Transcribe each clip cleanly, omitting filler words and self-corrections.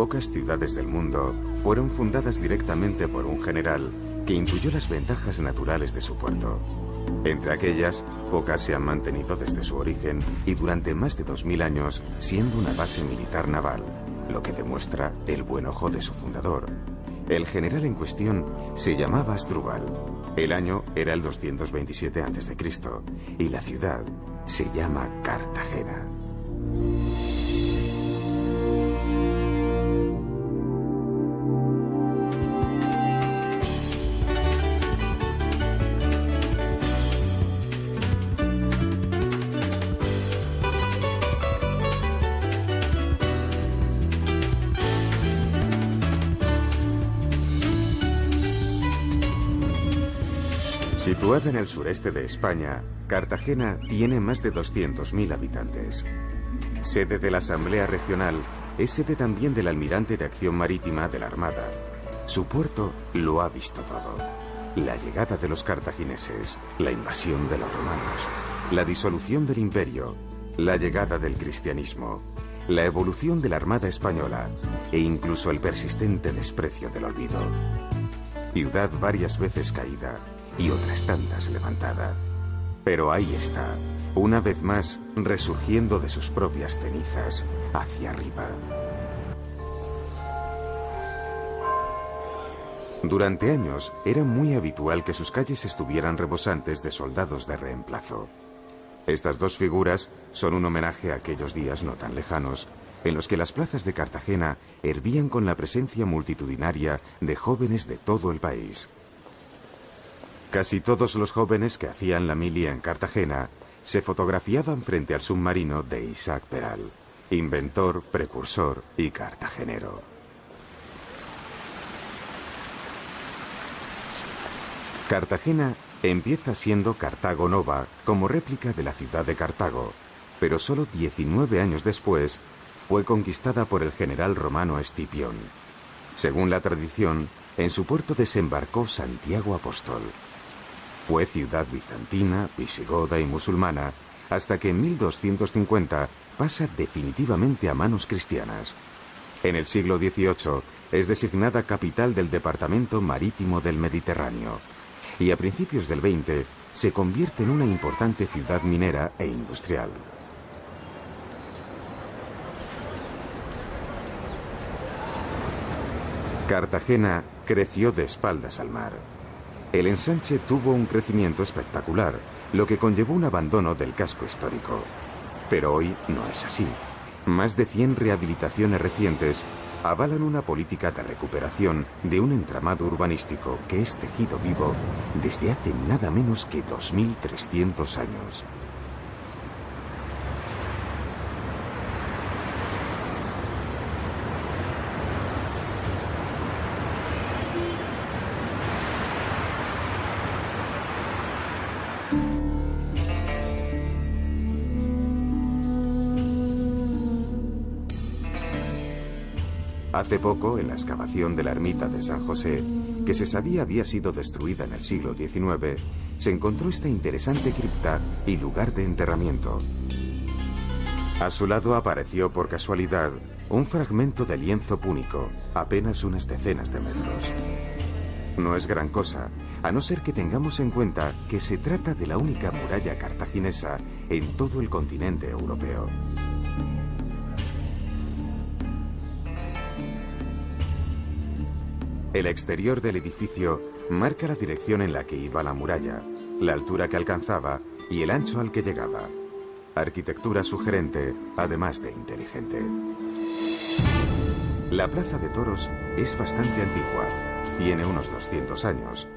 Pocas ciudades del mundo fueron fundadas directamente por un general que intuyó las ventajas naturales de su puerto. Entre aquellas, pocas se han mantenido desde su origen y durante más de 2000 años siendo una base militar naval, lo que demuestra el buen ojo de su fundador. El general en cuestión se llamaba Asdrúbal. El año era el 227 a.C. y la ciudad se llama Cartagena. Situada en el sureste de España, Cartagena tiene más de 200.000 habitantes. Sede de la Asamblea Regional, es sede también del Almirante de Acción Marítima de la Armada. Su puerto lo ha visto todo. La llegada de los cartagineses, la invasión de los romanos, la disolución del imperio, la llegada del cristianismo, la evolución de la Armada española e incluso el persistente desprecio del olvido. Ciudad varias veces caída y otras tantas levantada. Pero ahí está, una vez más, resurgiendo de sus propias cenizas hacia arriba. Durante años era muy habitual que sus calles estuvieran rebosantes de soldados de reemplazo. Estas dos figuras son un homenaje a aquellos días no tan lejanos en los que las plazas de Cartagena hervían con la presencia multitudinaria de jóvenes de todo el país. Casi todos los jóvenes que hacían la mili en Cartagena se fotografiaban frente al submarino de Isaac Peral, inventor, precursor y cartagenero. Cartagena empieza siendo Cartago Nova como réplica de la ciudad de Cartago, pero solo 19 años después fue conquistada por el general romano Escipión. Según la tradición, en su puerto desembarcó Santiago Apóstol. Fue ciudad bizantina, visigoda y musulmana, hasta que en 1250 pasa definitivamente a manos cristianas. En el siglo XVIII es designada capital del departamento marítimo del Mediterráneo, y a principios del XX se convierte en una importante ciudad minera e industrial. Cartagena creció de espaldas al mar. El ensanche tuvo un crecimiento espectacular, lo que conllevó un abandono del casco histórico. Pero hoy no es así. Más de 100 rehabilitaciones recientes avalan una política de recuperación de un entramado urbanístico que es tejido vivo desde hace nada menos que 2300 años. Hace poco, en la excavación de la ermita de San José, que se sabía había sido destruida en el siglo XIX, se encontró esta interesante cripta y lugar de enterramiento. A su lado apareció por casualidad un fragmento de lienzo púnico, apenas unas decenas de metros. No es gran cosa, a no ser que tengamos en cuenta que se trata de la única muralla cartaginesa en todo el continente europeo. El exterior del edificio marca la dirección en la que iba la muralla, la altura que alcanzaba y el ancho al que llegaba. Arquitectura sugerente, además de inteligente. La plaza de toros es bastante antigua, tiene unos 200 años,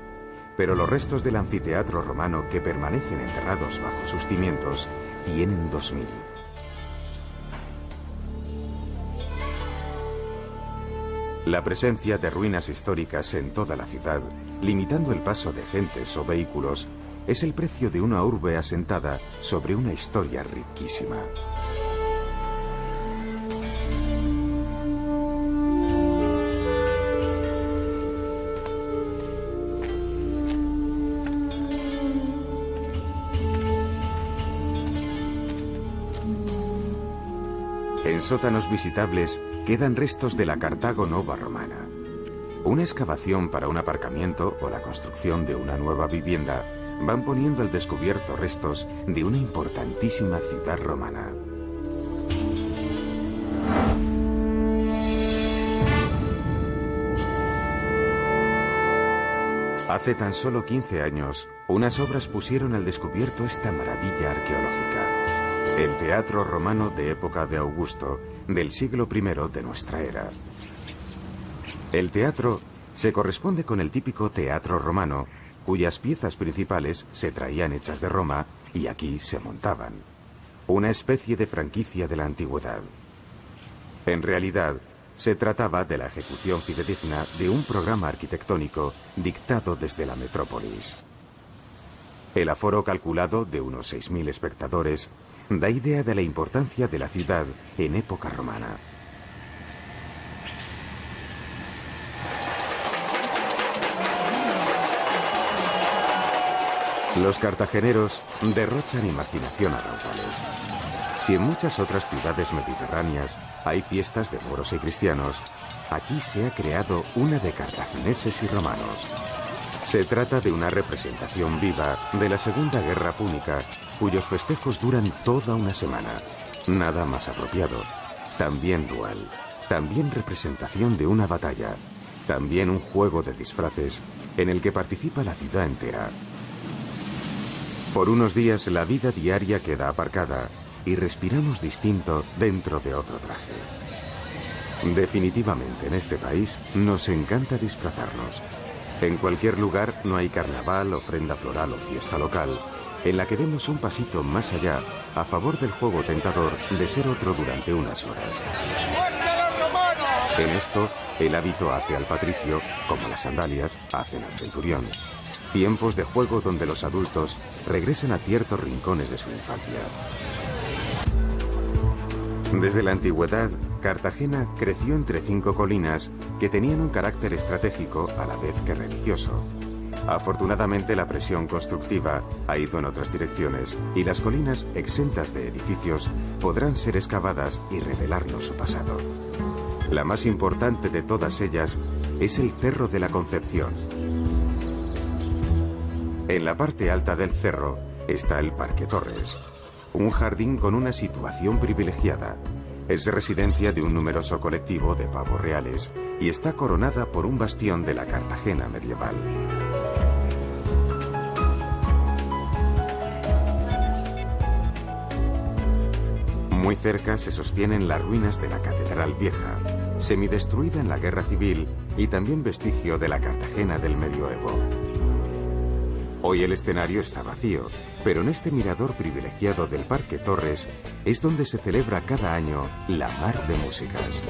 pero los restos del anfiteatro romano que permanecen enterrados bajo sus cimientos tienen 2000. La presencia de ruinas históricas en toda la ciudad limitando el paso de gentes o vehículos, es el precio de una urbe asentada sobre una historia riquísima. En sótanos visitables quedan restos de la Cartago Nova romana. Una excavación para un aparcamiento o la construcción de una nueva vivienda van poniendo al descubierto restos de una importantísima ciudad romana. Hace tan solo 15 años, unas obras pusieron al descubierto esta maravilla arqueológica. El teatro romano de época de Augusto, del siglo I de nuestra era. El teatro se corresponde con el típico teatro romano, cuyas piezas principales se traían hechas de Roma y aquí se montaban. Una especie de franquicia de la antigüedad. En realidad, se trataba de la ejecución fidedigna de un programa arquitectónico dictado desde la metrópolis. El aforo calculado de unos 6.000 espectadores da idea de la importancia de la ciudad en época romana. Los cartageneros derrochan imaginación a raudales. Si en muchas otras ciudades mediterráneas hay fiestas de moros y cristianos, aquí se ha creado una de cartagineses y romanos. Se trata de una representación viva de la Segunda Guerra Púnica, cuyos festejos duran toda una semana. Nada más apropiado. También dual. También representación de una batalla. También un juego de disfraces en el que participa la ciudad entera. Por unos días la vida diaria queda aparcada y respiramos distinto dentro de otro traje. Definitivamente en este país nos encanta disfrazarnos. En cualquier lugar no hay carnaval, ofrenda floral o fiesta local en la que demos un pasito más allá a favor del juego tentador de ser otro durante unas horas. En esto, el hábito hace al patricio, como las sandalias hacen al centurión. Tiempos de juego donde los adultos regresan a ciertos rincones de su infancia. Desde la antigüedad, Cartagena creció entre 5 colinas que tenían un carácter estratégico a la vez que religioso. Afortunadamente, la presión constructiva ha ido en otras direcciones y las colinas exentas de edificios podrán ser excavadas y revelarnos su pasado. La más importante de todas ellas es el Cerro de la Concepción. En la parte alta del cerro está el Parque Torres, un jardín con una situación privilegiada. Es residencia de un numeroso colectivo de pavos reales y está coronada por un bastión de la Cartagena medieval. Muy cerca se sostienen las ruinas de la Catedral Vieja, semidestruida en la Guerra Civil y también vestigio de la Cartagena del Medioevo. Hoy el escenario está vacío, pero en este mirador privilegiado del Parque Torres es donde se celebra cada año la Mar de Músicas.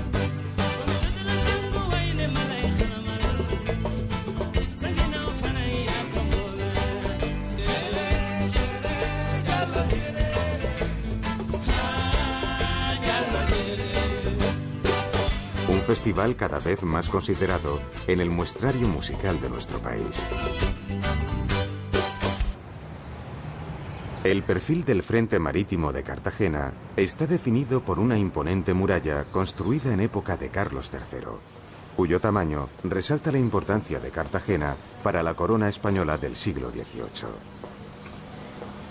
Un festival cada vez más considerado en el muestrario musical de nuestro país. El perfil del frente marítimo de Cartagena está definido por una imponente muralla construida en época de Carlos III, cuyo tamaño resalta la importancia de Cartagena para la corona española del siglo XVIII.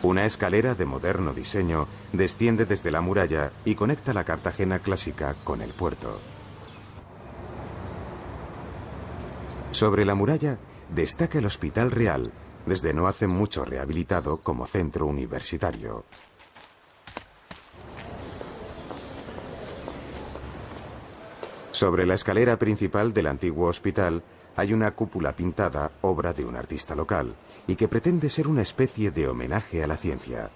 Una escalera de moderno diseño desciende desde la muralla y conecta la Cartagena clásica con el puerto. Sobre la muralla destaca el Hospital Real, desde no hace mucho rehabilitado como centro universitario. Sobre la escalera principal del antiguo hospital hay una cúpula pintada, obra de un artista local, y que pretende ser una especie de homenaje a la ciencia.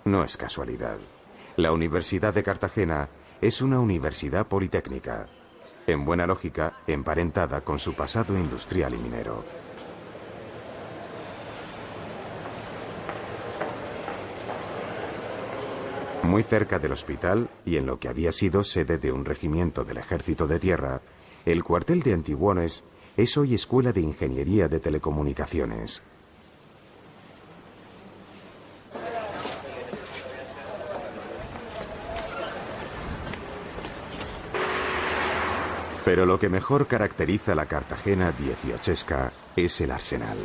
No es casualidad. La Universidad de Cartagena es una universidad politécnica, en buena lógica emparentada con su pasado industrial y minero. Muy cerca del hospital y en lo que había sido sede de un regimiento del Ejército de Tierra, el cuartel de Antiguones es hoy Escuela de Ingeniería de Telecomunicaciones. Pero lo que mejor caracteriza la Cartagena dieciochesca es el arsenal.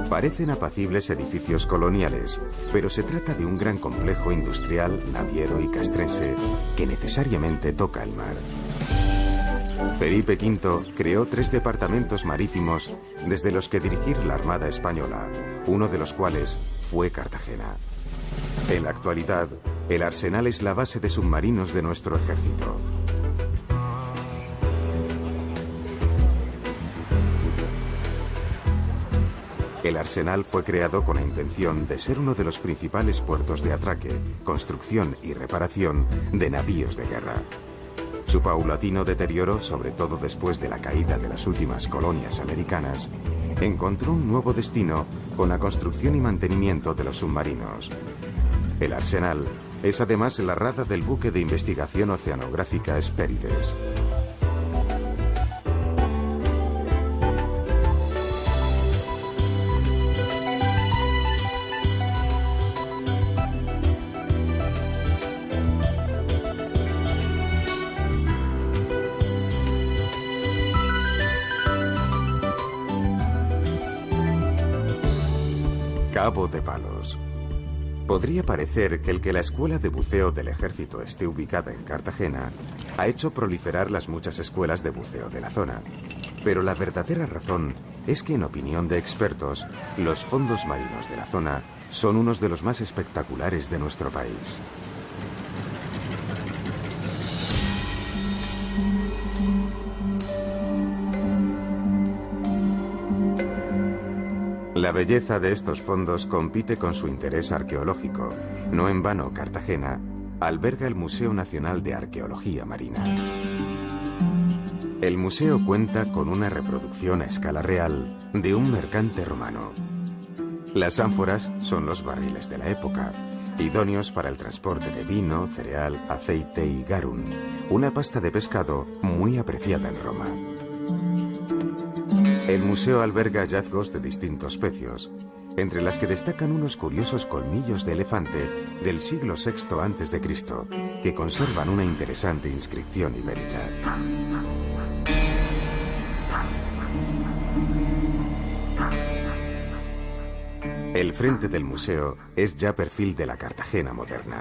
Parecen apacibles edificios coloniales, pero se trata de un gran complejo industrial, naviero y castrense que necesariamente toca el mar. Felipe V creó 3 departamentos marítimos desde los que dirigir la Armada Española, uno de los cuales fue Cartagena. En la actualidad, el arsenal es la base de submarinos de nuestro ejército. El arsenal fue creado con la intención de ser uno de los principales puertos de atraque, construcción y reparación de navíos de guerra. Su paulatino deterioro, sobre todo después de la caída de las últimas colonias americanas, encontró un nuevo destino con la construcción y mantenimiento de los submarinos. El arsenal es además la rada del buque de investigación oceanográfica Hespérides. Cabo de Palos. Podría parecer que el que la escuela de buceo del ejército esté ubicada en Cartagena ha hecho proliferar las muchas escuelas de buceo de la zona. Pero la verdadera razón es que, en opinión de expertos, los fondos marinos de la zona son unos de los más espectaculares de nuestro país. La belleza de estos fondos compite con su interés arqueológico. No en vano, Cartagena alberga el Museo Nacional de Arqueología Marina. El museo cuenta con una reproducción a escala real de un mercante romano. Las ánforas son los barriles de la época, idóneos para el transporte de vino, cereal, aceite y garum, una pasta de pescado muy apreciada en Roma. El museo alberga hallazgos de distintos pecios, entre las que destacan unos curiosos colmillos de elefante del siglo VI a.C., que conservan una interesante inscripción ibérica. El frente del museo es ya perfil de la Cartagena moderna.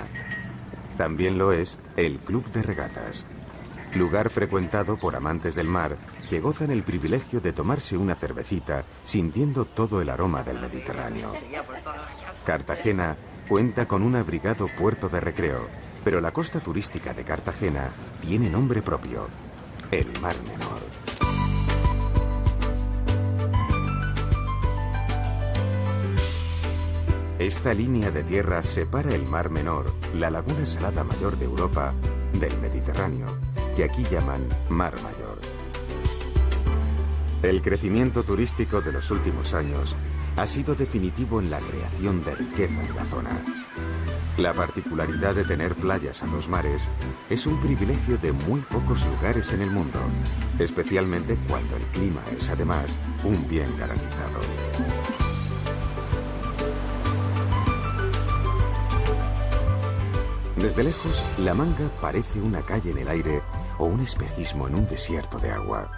También lo es el Club de Regatas, lugar frecuentado por amantes del mar que gozan el privilegio de tomarse una cervecita sintiendo todo el aroma del Mediterráneo. Cartagena cuenta con un abrigado puerto de recreo, pero la costa turística de Cartagena tiene nombre propio: el Mar Menor. Esta línea de tierra separa el Mar Menor, la laguna salada mayor de Europa, del Mediterráneo, que aquí llaman Mar Mayor. El crecimiento turístico de los últimos años ha sido definitivo en la creación de riqueza en la zona. La particularidad de tener playas a los mares es un privilegio de muy pocos lugares en el mundo, especialmente cuando el clima es además un bien garantizado. Desde lejos, La Manga parece una calle en el aire o un espejismo en un desierto de agua.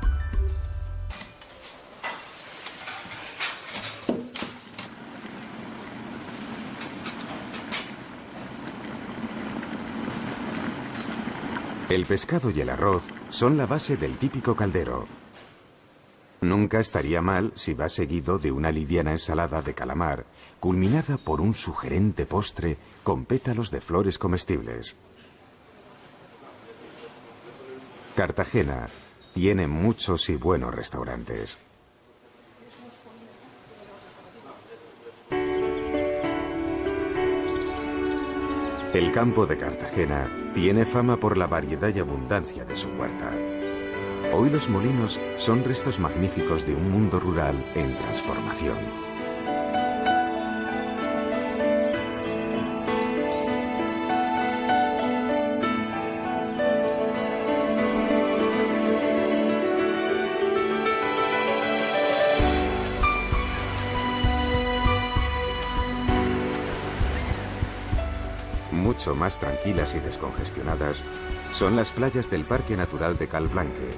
El pescado y el arroz son la base del típico caldero. Nunca estaría mal si va seguido de una liviana ensalada de calamar, culminada por un sugerente postre con pétalos de flores comestibles. Cartagena tiene muchos y buenos restaurantes. El campo de Cartagena tiene fama por la variedad y abundancia de su huerta. Hoy los molinos son restos magníficos de un mundo rural en transformación. mucho más tranquilas y descongestionadas son las playas del Parque Natural de Calblanque,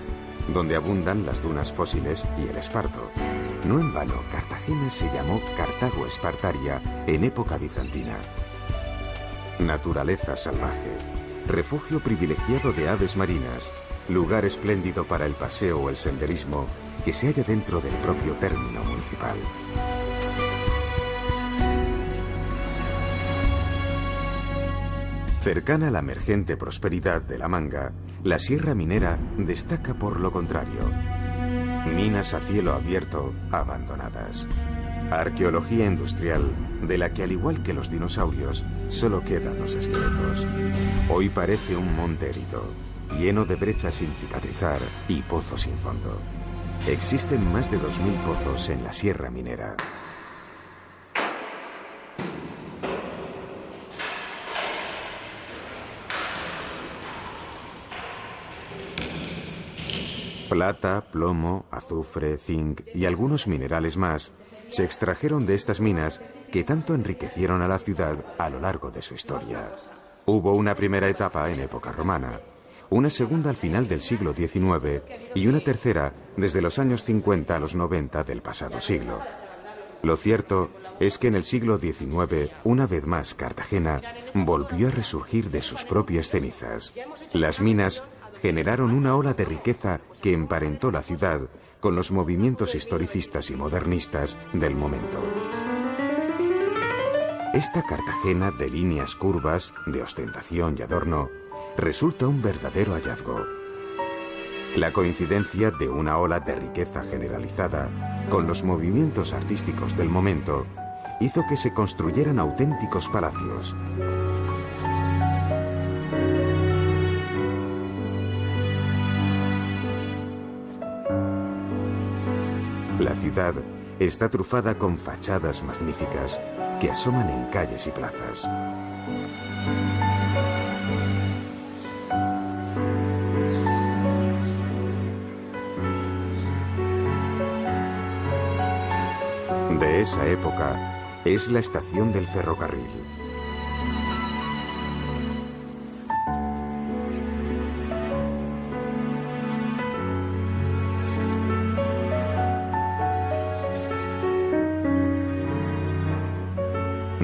donde abundan las dunas fósiles y el esparto. No en vano, Cartagena se llamó Cartago Espartaria en época bizantina. Naturaleza salvaje, refugio privilegiado de aves marinas, lugar espléndido para el paseo o el senderismo que se halla dentro del propio término municipal. Cercana a la emergente prosperidad de La Manga, la Sierra Minera destaca por lo contrario. Minas a cielo abierto, abandonadas. Arqueología industrial, de la que al igual que los dinosaurios, solo quedan los esqueletos. Hoy parece un monte herido, lleno de brechas sin cicatrizar y pozos sin fondo. Existen más de 2000 pozos en la Sierra Minera. Plata, plomo, azufre, zinc y algunos minerales más se extrajeron de estas minas que tanto enriquecieron a la ciudad a lo largo de su historia. Hubo una primera etapa en época romana, una segunda al final del siglo XIX y una tercera desde los años 50 a los 90 del pasado siglo. Lo cierto es que en el siglo XIX, una vez más, Cartagena volvió a resurgir de sus propias cenizas. Las minas generaron una ola de riqueza que emparentó la ciudad con los movimientos historicistas y modernistas del momento. Esta Cartagena de líneas curvas, de ostentación y adorno, resulta un verdadero hallazgo. La coincidencia de una ola de riqueza generalizada con los movimientos artísticos del momento hizo que se construyeran auténticos palacios. La ciudad está trufada con fachadas magníficas que asoman en calles y plazas. De esa época es la estación del ferrocarril.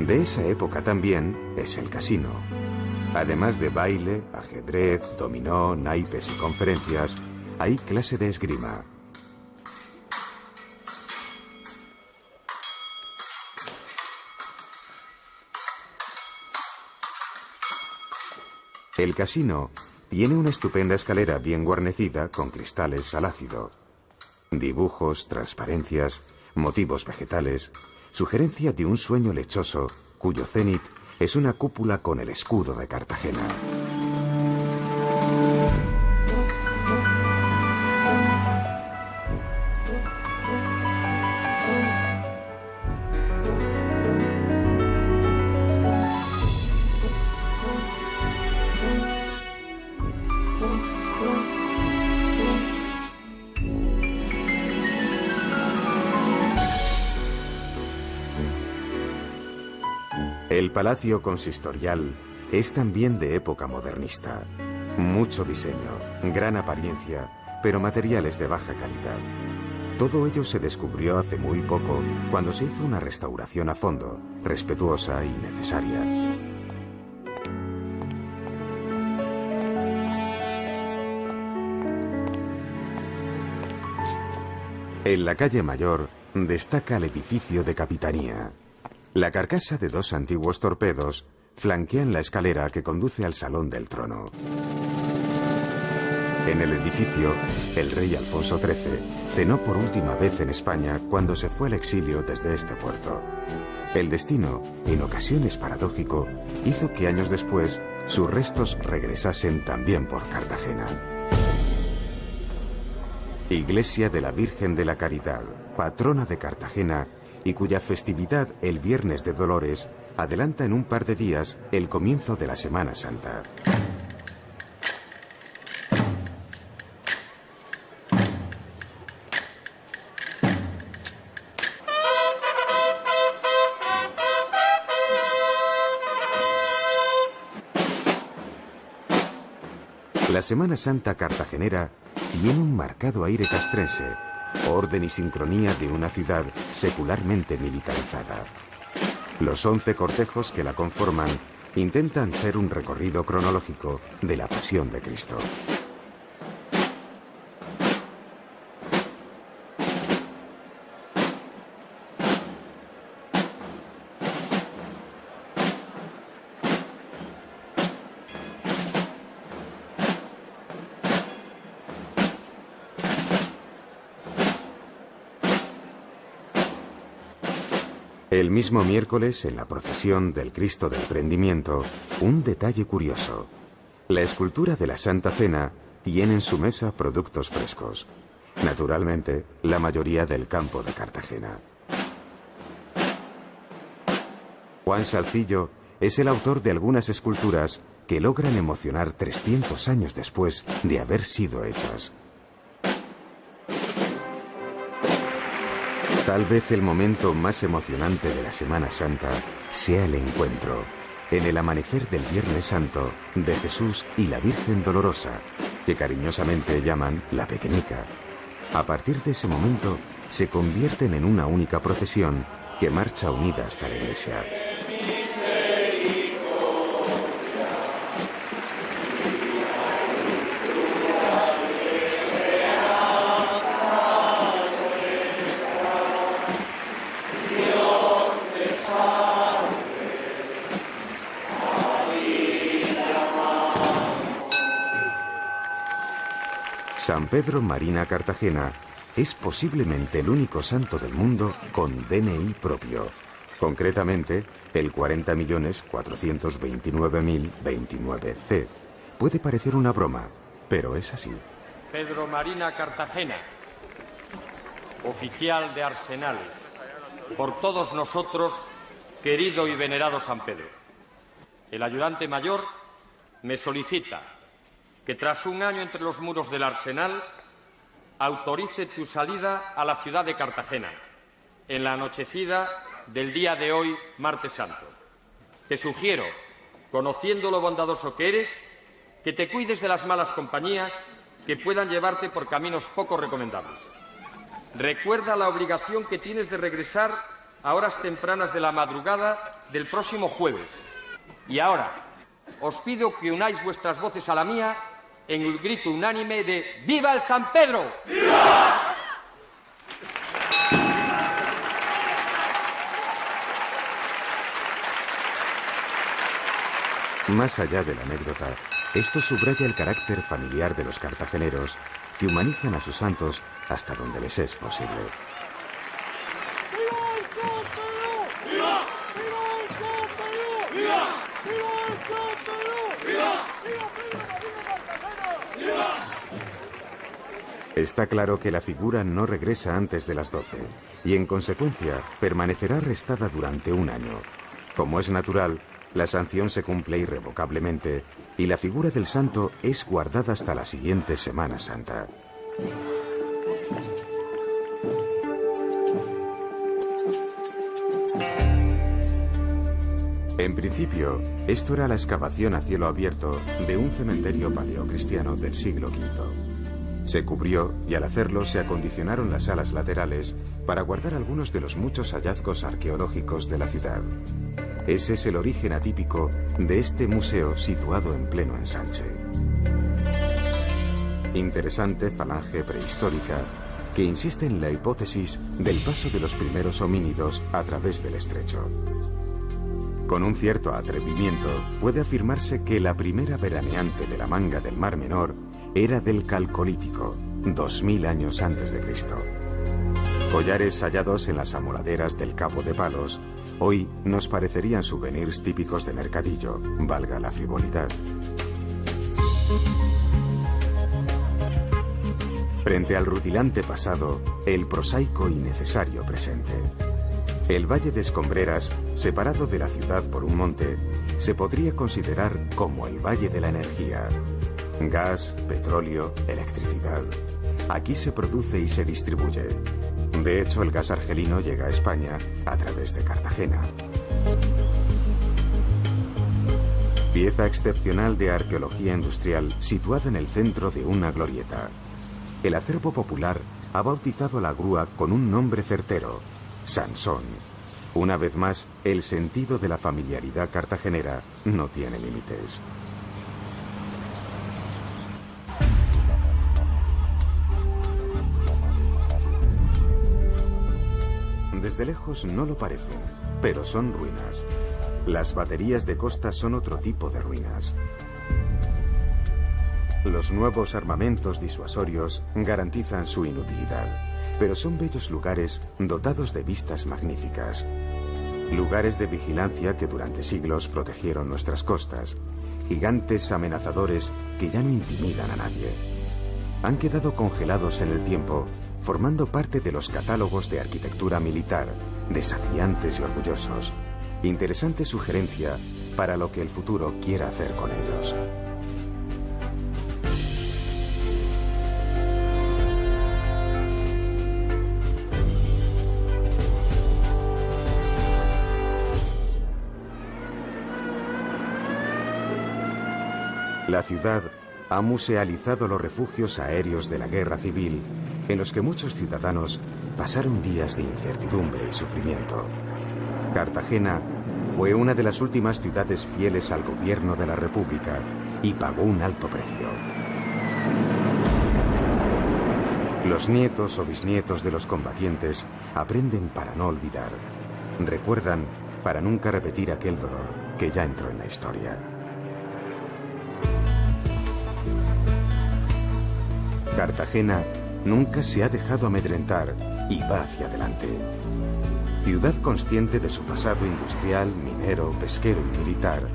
De esa época también es el casino. Además de baile, ajedrez, dominó, naipes y conferencias, hay clase de esgrima. El casino tiene una estupenda escalera bien guarnecida con cristales al ácido. Dibujos, transparencias, motivos vegetales, sugerencia de un sueño lechoso cuyo cenit es una cúpula con el escudo de Cartagena. El palacio consistorial es también de época modernista. Mucho diseño, gran apariencia, pero materiales de baja calidad. Todo ello se descubrió hace muy poco cuando se hizo una restauración a fondo, respetuosa y necesaria. En la calle Mayor destaca el edificio de capitanía. La carcasa de dos antiguos torpedos flanquean la escalera que conduce al Salón del Trono. En el edificio, el rey Alfonso XIII cenó por última vez en España cuando se fue al exilio desde este puerto. El destino, en ocasiones paradójico, hizo que años después sus restos regresasen también por Cartagena. Iglesia de la Virgen de la Caridad, patrona de Cartagena, y cuya festividad, el Viernes de Dolores, adelanta en un par de días el comienzo de la Semana Santa. La Semana Santa cartagenera tiene un marcado aire castrense, orden y sincronía de una ciudad secularmente militarizada. Los 11 cortejos que la conforman intentan ser un recorrido cronológico de la Pasión de Cristo. El mismo miércoles, en la procesión del Cristo del Prendimiento, un detalle curioso. La escultura de la Santa Cena tiene en su mesa productos frescos. Naturalmente, la mayoría del campo de Cartagena. Juan Salcillo es el autor de algunas esculturas que logran emocionar 300 años después de haber sido hechas. Tal vez el momento más emocionante de la Semana Santa sea el encuentro, en el amanecer del Viernes Santo, de Jesús y la Virgen Dolorosa, que cariñosamente llaman la Pequeñica. A partir de ese momento, se convierten en una única procesión que marcha unida hasta la iglesia. San Pedro Marina Cartagena es posiblemente el único santo del mundo con DNI propio. Concretamente, el 40.429.029C. Puede parecer una broma, pero es así. Pedro Marina Cartagena, oficial de Arsenales, por todos nosotros, querido y venerado San Pedro. El ayudante mayor me solicita que tras un año entre los muros del Arsenal, autorice tu salida a la ciudad de Cartagena, en la anochecida del día de hoy, Martes Santo. Te sugiero, conociendo lo bondadoso que eres, que te cuides de las malas compañías que puedan llevarte por caminos poco recomendables. Recuerda la obligación que tienes de regresar a horas tempranas de la madrugada del próximo jueves. Y ahora, os pido que unáis vuestras voces a la mía en el grito unánime de ¡Viva el San Pedro! ¡Viva! Más allá de la anécdota, esto subraya el carácter familiar de los cartageneros, que humanizan a sus santos hasta donde les es posible. Está claro que la figura no regresa antes de las 12 y, en consecuencia, permanecerá arrestada durante un año. Como es natural, la sanción se cumple irrevocablemente y la figura del santo es guardada hasta la siguiente Semana Santa. En principio, esto era la excavación a cielo abierto de un cementerio paleocristiano del siglo V. Se cubrió y al hacerlo se acondicionaron las salas laterales para guardar algunos de los muchos hallazgos arqueológicos de la ciudad. Ese es el origen atípico de este museo situado en pleno ensanche. Interesante falange prehistórica que insiste en la hipótesis del paso de los primeros homínidos a través del estrecho. Con un cierto atrevimiento, puede afirmarse que la primera veraneante de la Manga del Mar Menor era del Calcolítico, 2000 años antes de Cristo. Collares hallados en las amoladeras del Cabo de Palos hoy nos parecerían souvenirs típicos de mercadillo, valga la frivolidad. Frente al rutilante pasado, el prosaico y necesario presente. El Valle de Escombreras, separado de la ciudad por un monte, se podría considerar como el Valle de la Energía. Gas, petróleo, electricidad. Aquí se produce y se distribuye. De hecho, el gas argelino llega a España a través de Cartagena. Pieza excepcional de arqueología industrial situada en el centro de una glorieta. El acervo popular ha bautizado la grúa con un nombre certero: Sansón. Una vez más, el sentido de la familiaridad cartagenera no tiene límites. Desde lejos no lo parecen, pero son ruinas. Las baterías de costa son otro tipo de ruinas. Los nuevos armamentos disuasorios garantizan su inutilidad, pero son bellos lugares dotados de vistas magníficas. Lugares de vigilancia que durante siglos protegieron nuestras costas. Gigantes amenazadores que ya no intimidan a nadie. Han quedado congelados en el tiempo, formando parte de los catálogos de arquitectura militar, desafiantes y orgullosos. Interesante sugerencia para lo que el futuro quiera hacer con ellos. La ciudad ha musealizado los refugios aéreos de la guerra civil, en los que muchos ciudadanos pasaron días de incertidumbre y sufrimiento. Cartagena fue una de las últimas ciudades fieles al gobierno de la República y pagó un alto precio. Los nietos o bisnietos de los combatientes aprenden para no olvidar. Recuerdan para nunca repetir aquel dolor que ya entró en la historia. Cartagena nunca se ha dejado amedrentar y va hacia adelante. Ciudad consciente de su pasado industrial, minero, pesquero y militar,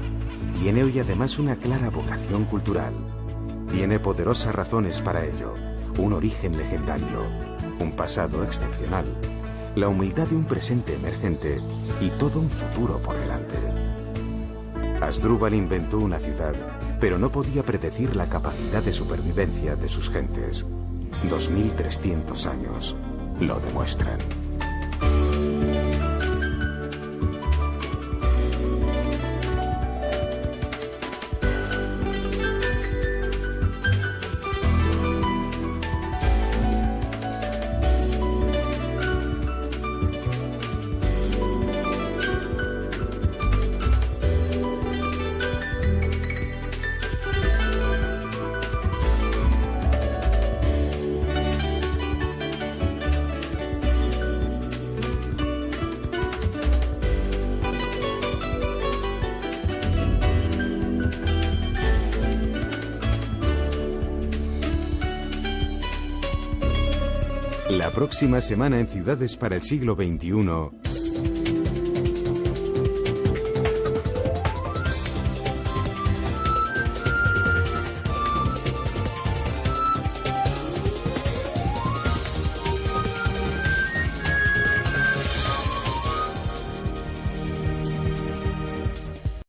tiene hoy además una clara vocación cultural. Tiene poderosas razones para ello, un origen legendario, un pasado excepcional, la humildad de un presente emergente y todo un futuro por delante. Asdrúbal inventó una ciudad, pero no podía predecir la capacidad de supervivencia de sus gentes. 2300 años lo demuestran. La próxima semana en Ciudades para el siglo XXI...